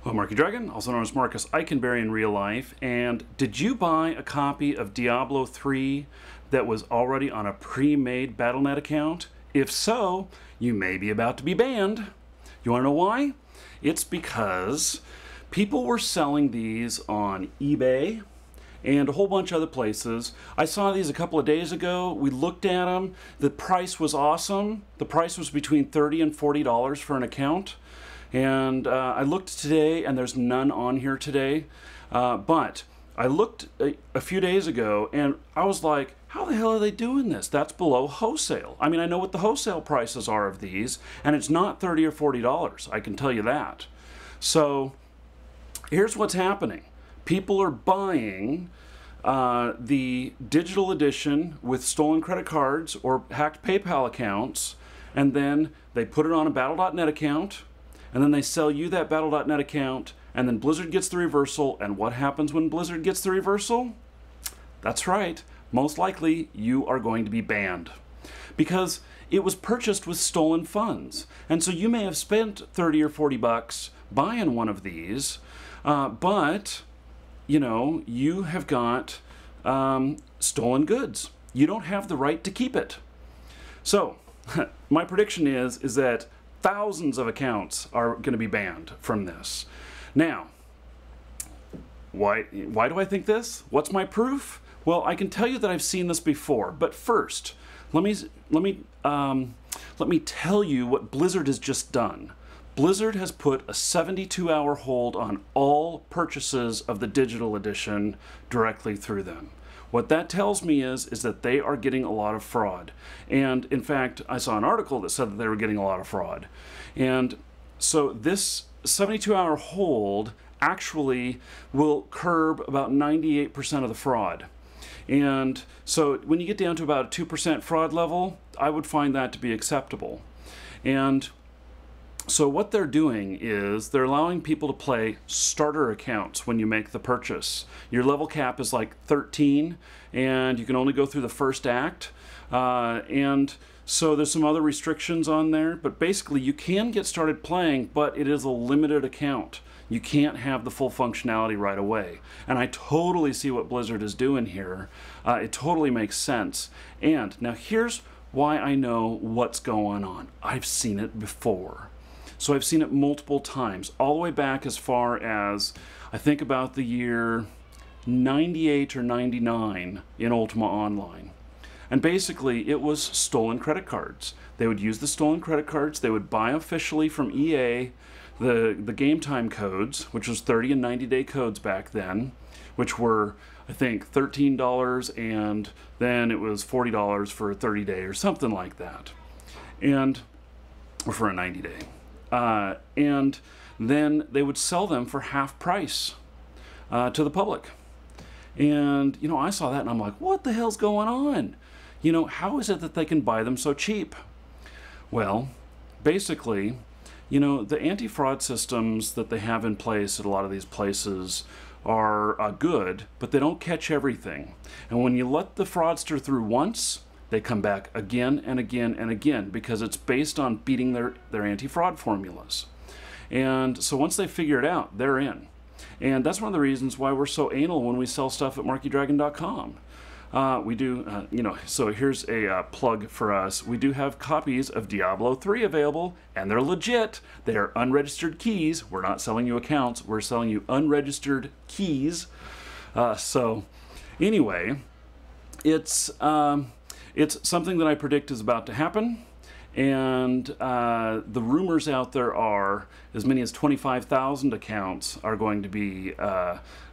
Well, Marky Dragon, also known as Marcus Eikenberry in real life, and did you buy a copy of Diablo 3 that was already on a pre-made Battle.net account? If so, you may be about to be banned. You want to know why? It's because people were selling these on eBay and a whole bunch of other places. I saw these a couple of days ago. We looked at them. The price was awesome. The price was between $30 and $40 for an account. And I looked today, and there's none on here today. But I looked a few days ago, and I was like, how the hell are they doing this? That's below wholesale. I mean, I know what the wholesale prices are of these, and it's not $30 or $40. I can tell you that. So here's what's happening. People are buying the digital edition with stolen credit cards or hacked PayPal accounts, and then they put it on a Battle.net account, and then they sell you that Battle.net account, and then Blizzard gets the reversal. And what happens when Blizzard gets the reversal? That's right. Most likely, you are going to be banned. Because it was purchased with stolen funds. And so you may have spent 30 or 40 bucks buying one of these, but, you know, you have got stolen goods. You don't have the right to keep it. So, my prediction is that thousands of accounts are going to be banned from this. Now, why do I think this? What's my proof? Well, I can tell you that I've seen this before. But first, let me tell you what Blizzard has just done. Blizzard has put a 72-hour hold on all purchases of the digital edition directly through them. What that tells me is that they are getting a lot of fraud. And in fact, I saw an article that said that they were getting a lot of fraud. And so this 72-hour hold actually will curb about 98% of the fraud. And so when you get down to about a 2% fraud level, I would find that to be acceptable. And so what they're doing is they're allowing people to play starter accounts when you make the purchase. Your level cap is like 13, and you can only go through the first act. And so there's some other restrictions on there, but basically you can get started playing, but it is a limited account. You can't have the full functionality right away. And I totally see what Blizzard is doing here. It totally makes sense. And now here's why I know what's going on. I've seen it before. So I've seen it multiple times, all the way back as far as, I think about the year 98 or 99 in Ultima Online. And basically, it was stolen credit cards. They would use the stolen credit cards, they would buy officially from EA the game time codes, which was 30 and 90-day codes back then, which were, I think, $13, and then it was $40 for a 30-day or something like that, or for a 90-day. And then they would sell them for half price to the public. And, you know, I saw that and I'm like, what the hell's going on? You know, how is it that they can buy them so cheap? Well, basically, you know, the anti-fraud systems that they have in place at a lot of these places are good, but they don't catch everything. And when you let the fraudster through once, they come back again and again and again because it's based on beating their anti-fraud formulas. And so once they figure it out, they're in. And that's one of the reasons why we're so anal when we sell stuff at markydragon.com. We do, you know, so here's a plug for us. We do have copies of Diablo 3 available, and they're legit. They are unregistered keys. We're not selling you accounts. We're selling you unregistered keys. So anyway, it's something that I predict is about to happen, and the rumors out there are as many as 25,000 accounts are going to be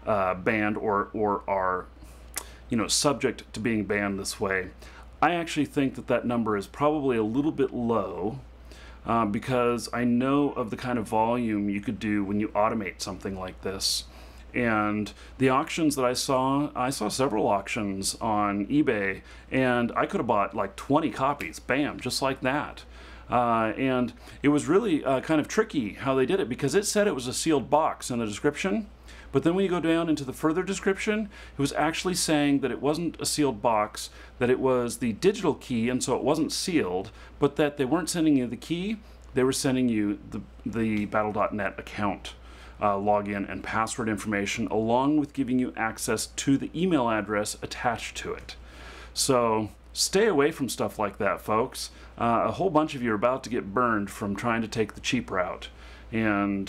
banned or are, you know, subject to being banned this way. I actually think that that number is probably a little bit low because I know of the kind of volume you could do when you automate something like this. And the auctions that I saw several auctions on eBay, and I could have bought like 20 copies, bam, just like that. And it was really kind of tricky how they did it because it said it was a sealed box in the description, but then when you go down into the further description, it was actually saying that it wasn't a sealed box, that it was the digital key, and so it wasn't sealed, but that they weren't sending you the key, they were sending you the Battle.net account. login and password information, along with giving you access to the email address attached to it. So stay away from stuff like that, folks. A whole bunch of you are about to get burned from trying to take the cheap route. And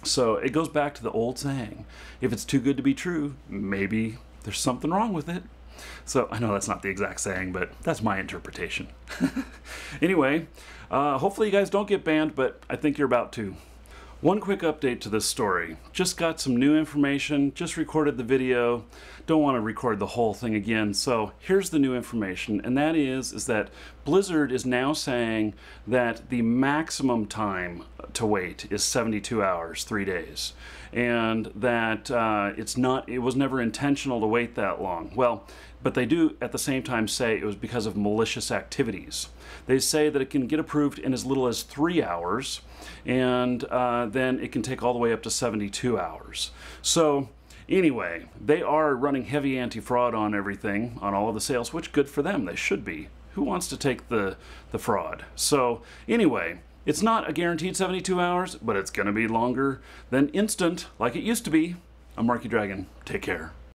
so it goes back to the old saying, if it's too good to be true, maybe there's something wrong with it. So I know that's not the exact saying, but that's my interpretation. Anyway, hopefully you guys don't get banned, but I think you're about to. One quick update to this story. Just got some new information, just recorded the video. Don't want to record the whole thing again, so here's the new information, and that is that Blizzard is now saying that the maximum time to wait is 72 hours, 3 days, and that it was never intentional to wait that long. Well, but they do at the same time say it was because of malicious activities. They say that it can get approved in as little as 3 hours, and then it can take all the way up to 72 hours. So anyway, they are running heavy anti-fraud on everything, on all of the sales, which good for them, they should be. Who wants to take the fraud? So anyway, it's not a guaranteed 72 hours, but it's gonna be longer than instant like it used to be. I'm Marky Dragon, take care.